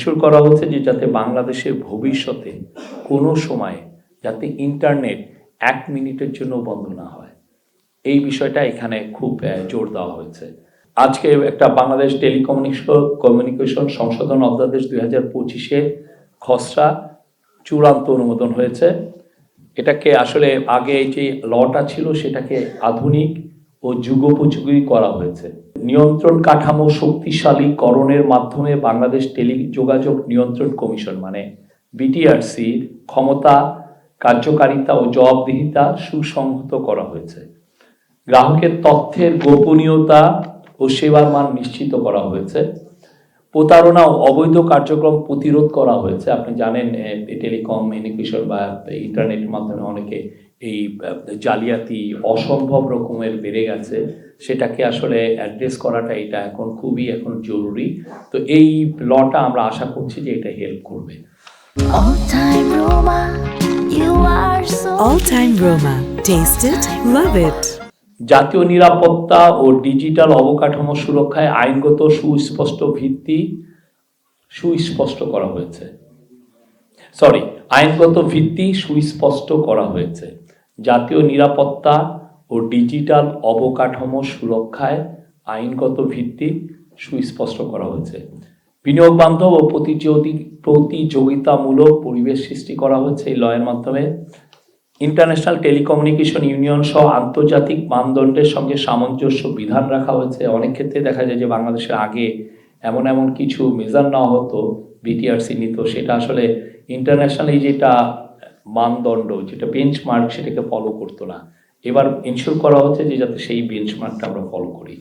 Ensure করা হচ্ছে যে যাতে বাংলাদেশের ভবিষ্যতে কোনো সময় যাতে ইন্টারনেট 1 মিনিটের জন্য বন্ধ না হয়, এই বিষয়টা এখানে খুব জোর দেওয়া হয়েছে। আজকে একটা বাংলাদেশ টেলিকমিউনিকেশন সংশোধন অধ্যাদেশ 2025-এর খসড়া চূড়ান্ত অনুমোদন হয়েছে। এটাকে আসলে আগে যে লটা ছিল সেটাকে আধুনিক ও যুগোপযোগী করা হয়েছে। নিয়ন্ত্রণ কাঠামো শক্তিশালীকরণের মাধ্যমে বাংলাদেশ টেলিযোগাযোগ নিয়ন্ত্রণ কমিশন মানে বিটিআরসির ক্ষমতা, কার্যকারিতা ও জবাবদিহিতা সুসংহত করা হয়েছে। গ্রাহকের তথ্যের গোপনীয়তা ও সেবার মান নিশ্চিত করা হয়েছে। প্রতারণা ও অবৈধ কার্যক্রম প্রতিরোধ করা হয়েছে। আপনি জানেন টেলিকমিউনিকেশন বা ইন্টারনেটের মাধ্যমে অনেকে এই জালিয়াতি অসম্ভব রকমের বেড়ে গেছে, সেটাকে আসলে অ্যাড্রেস করাটা এটা এখন খুবই এখন জরুরি। তো এই লটা আমরা আশা করছি যে এটা হেল্প করবে। All Time Roma. Taste it, love it. জাতীয় নিরাপত্তা ও ডিজিটাল অবকাঠামো সুরক্ষায় আইনগত ভিত্তি সুস্পষ্ট করা হয়েছে। জাতীয় নিরাপত্তা ও ডিজিটাল অবকাঠামো সুরক্ষায় আইনগত ভিত্তি সুস্পষ্ট করা হয়েছে। বিনিয়োগ বান্ধব ও প্রতিযোগিতামূলক পরিবেশ সৃষ্টি করা হচ্ছে এই লয়ের মাধ্যমে। ইন্টারন্যাশনাল টেলিকমিউনিকেশন ইউনিয়ন সহ আন্তর্জাতিক মানদণ্ডের সঙ্গে সামঞ্জস্য বিধান রাখা হয়েছে। অনেক ক্ষেত্রে দেখা যায় যে বাংলাদেশের আগে এমন কিছু মেজার নেওয়া হতো, বিটিআরসি নিত, সেটা আসলে ইন্টারন্যাশনালি যেটা মানদণ্ড, যেটা বেঞ্চমার্ক, সেটাকে ফলো করতো না। এবার এনশিওর করা হচ্ছে যে যাতে সেই বেঞ্চমার্কটা আমরা ফলো করি।